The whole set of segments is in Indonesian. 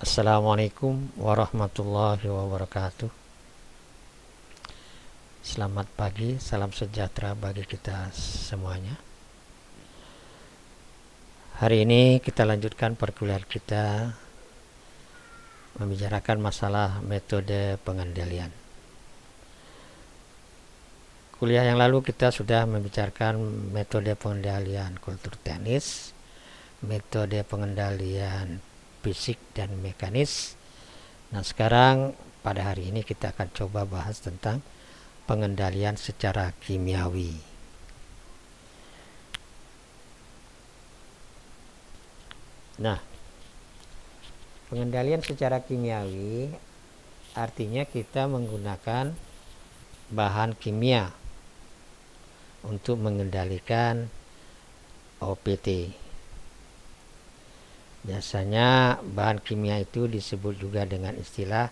Assalamualaikum warahmatullahi wabarakatuh. Selamat pagi, salam sejahtera bagi kita semuanya. Hari ini kita lanjutkan perkuliahan kita membicarakan masalah metode pengendalian. Kuliah yang lalu kita sudah membicarakan metode pengendalian kultur teknis, metode pengendalian fisik dan mekanis. Nah, sekarang pada hari ini kita akan coba bahas tentang pengendalian secara kimiawi. Nah, pengendalian secara kimiawi artinya kita menggunakan bahan kimia untuk mengendalikan OPT. Biasanya bahan kimia itu disebut juga dengan istilah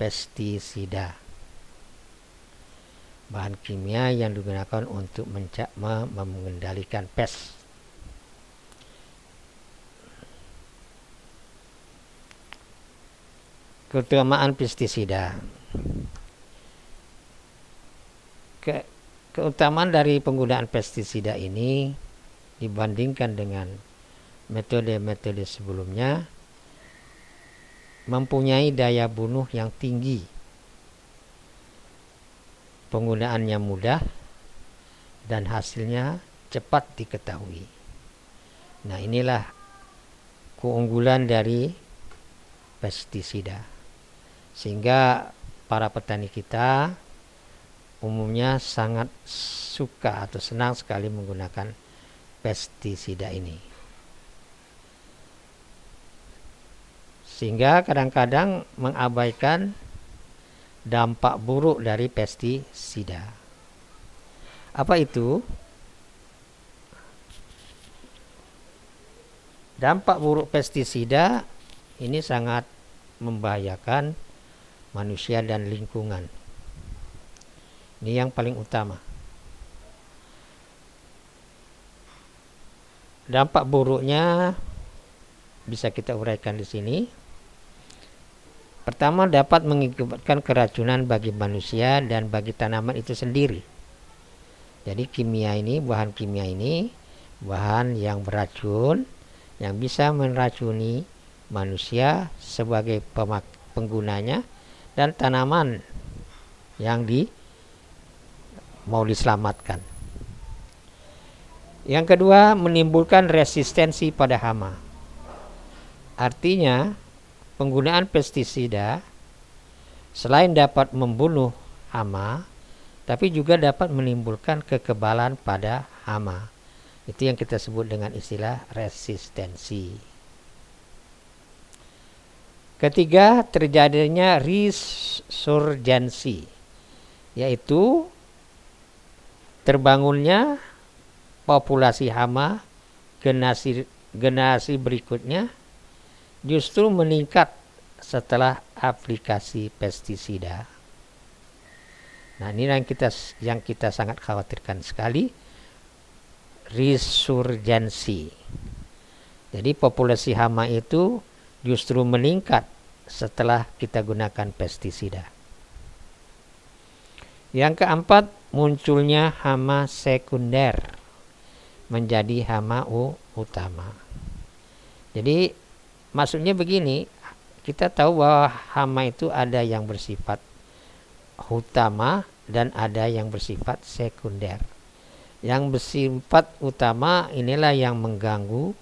pestisida. Bahan kimia yang digunakan untuk mengendalikan pes. Keutamaan pestisida. Keutamaan dari penggunaan pestisida ini dibandingkan dengan metode-metode sebelumnya mempunyai daya bunuh yang tinggi, penggunaannya mudah, dan hasilnya cepat diketahui. Nah, inilah keunggulan dari pestisida, sehingga para petani kita umumnya sangat suka atau senang sekali menggunakan pestisida ini. Sehingga kadang-kadang mengabaikan dampak buruk dari pestisida. Apa itu? Dampak buruk pestisida ini sangat membahayakan manusia dan lingkungan. Ini yang paling utama. Dampak buruknya bisa kita uraikan di sini. Pertama, dapat mengakibatkan keracunan bagi manusia dan bagi tanaman itu sendiri. Jadi bahan kimia ini bahan yang beracun yang bisa meracuni manusia sebagai penggunanya dan tanaman yang mau diselamatkan. Yang kedua, menimbulkan resistensi pada hama. Artinya, penggunaan pestisida selain dapat membunuh hama, tapi juga dapat menimbulkan kekebalan pada hama. Itu yang kita sebut dengan istilah resistensi. Ketiga, terjadinya resurgensi, yaitu terbangunnya populasi hama generasi berikutnya justru meningkat setelah aplikasi pestisida. Nah, ini yang kita sangat khawatirkan sekali, resurgensi. Jadi populasi hama itu justru meningkat setelah kita gunakan pestisida. Yang keempat, munculnya hama sekunder menjadi hama utama. Jadi maksudnya begini, kita tahu bahwa hama itu ada yang bersifat utama dan ada yang bersifat sekunder. Yang bersifat utama inilah yang mengganggu,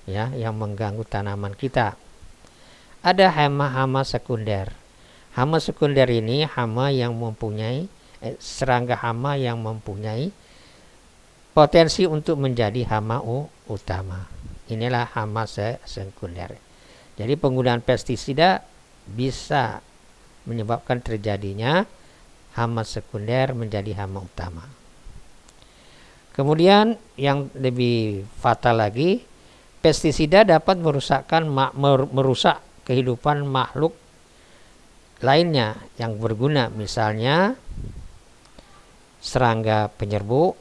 yang mengganggu tanaman kita. Ada hama-hama sekunder. Hama sekunder ini hama yang mempunyai serangga hama yang mempunyai potensi untuk menjadi hama utama. Inilah hama sekunder. Jadi penggunaan pestisida bisa menyebabkan terjadinya hama sekunder menjadi hama utama. Kemudian yang lebih fatal lagi, pestisida dapat merusak kehidupan makhluk lainnya yang berguna, misalnya serangga penyerbuk,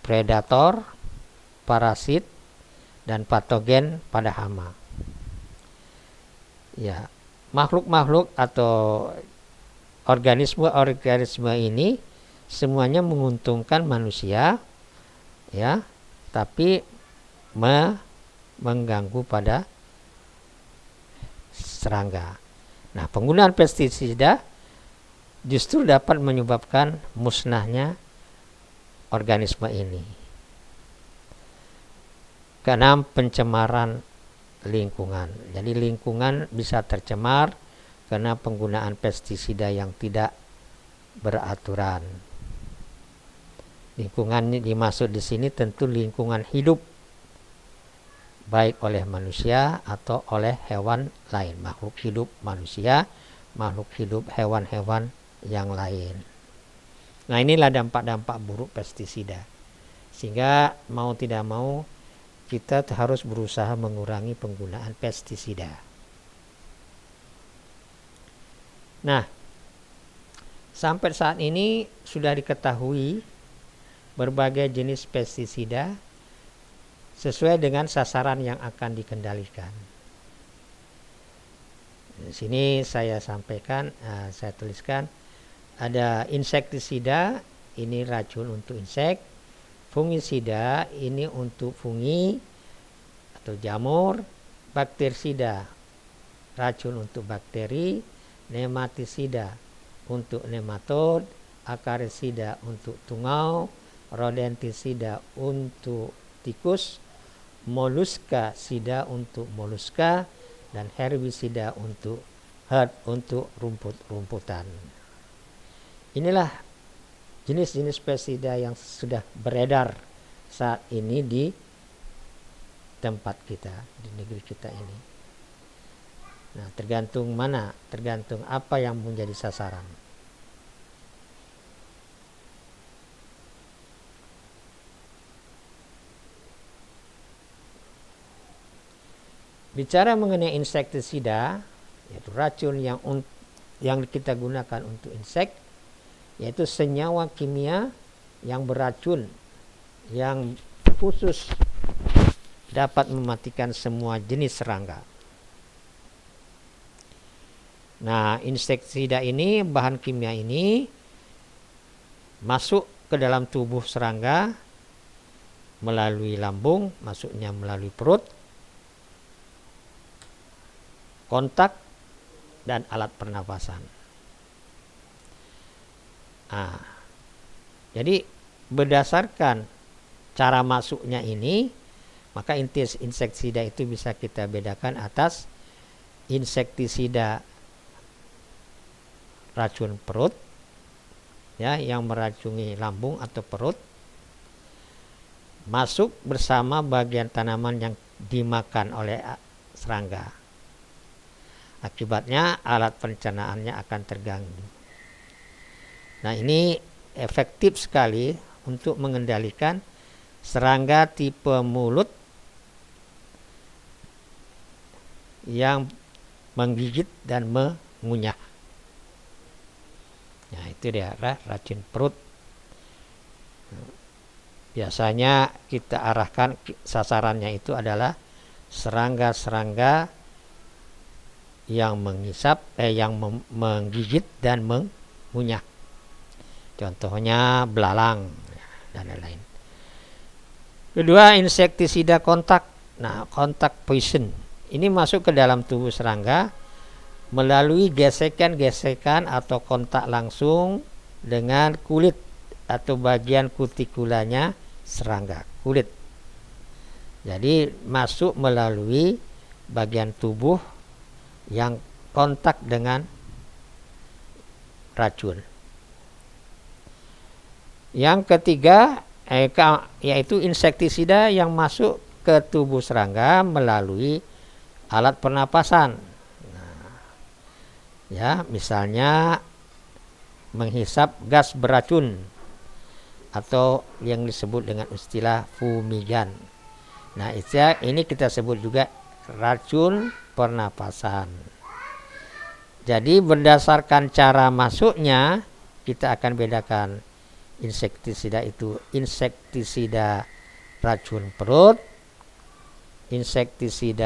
predator, parasit, dan patogen pada hama. Ya, makhluk-makhluk atau organisme-organisme ini semuanya menguntungkan manusia, ya, tapi mengganggu pada serangga. Nah, penggunaan pestisida justru dapat menyebabkan musnahnya organisme ini karena pencemaran lingkungan. Jadi lingkungan bisa tercemar karena penggunaan pestisida yang tidak beraturan. Lingkungan dimaksud di sini tentu lingkungan hidup, baik oleh manusia atau oleh hewan lain, makhluk hidup manusia, makhluk hidup hewan-hewan yang lain. Nah, inilah dampak-dampak buruk pestisida. Sehingga mau tidak mau kita harus berusaha mengurangi penggunaan pestisida. Nah, sampai saat ini sudah diketahui berbagai jenis pestisida sesuai dengan sasaran yang akan dikendalikan. Di sini saya sampaikan, saya tuliskan ada insektisida, ini racun untuk insek, fungisida ini untuk fungi atau jamur, bakterisida racun untuk bakteri, nematisida untuk nematod, akarisida untuk tungau, rodentisida untuk tikus, moluska sida untuk moluska, dan herbisida untuk rumput-rumputan. Inilah jenis-jenis pestisida yang sudah beredar saat ini di tempat kita, di negeri kita ini. Nah, tergantung mana, tergantung apa yang menjadi sasaran. Bicara mengenai insektisida, yaitu racun yang kita gunakan untuk insek, yaitu senyawa kimia yang beracun yang khusus dapat mematikan semua jenis serangga. Nah, insektisida ini, bahan kimia ini masuk ke dalam tubuh serangga melalui lambung, masuknya melalui perut, kontak, dan alat pernapasan. Nah, jadi berdasarkan cara masuknya ini, maka insektisida itu bisa kita bedakan atas insektisida racun perut, ya, yang meracuni lambung atau perut, masuk bersama bagian tanaman yang dimakan oleh serangga. Akibatnya alat pencernaannya akan terganggu. Nah, ini efektif sekali untuk mengendalikan serangga tipe mulut yang menggigit dan mengunyah. Nah, itu dia racun perut. Biasanya kita arahkan sasarannya itu adalah serangga-serangga yang mengisap, yang menggigit dan mengunyah. Contohnya belalang dan lain-lain. Kedua, insektisida kontak. Nah, kontak poison ini masuk ke dalam tubuh serangga melalui gesekan-gesekan atau kontak langsung dengan kulit atau bagian kutikulanya serangga, kulit. Jadi masuk melalui bagian tubuh yang kontak dengan racun. Yang ketiga yaitu insektisida yang masuk ke tubuh serangga melalui alat pernapasan. Ya, misalnya menghisap gas beracun atau yang disebut dengan istilah fumigan. Nah, ini kita sebut juga racun pernapasan. Jadi berdasarkan cara masuknya kita akan bedakan insektisida itu insektisida racun perut, insektisida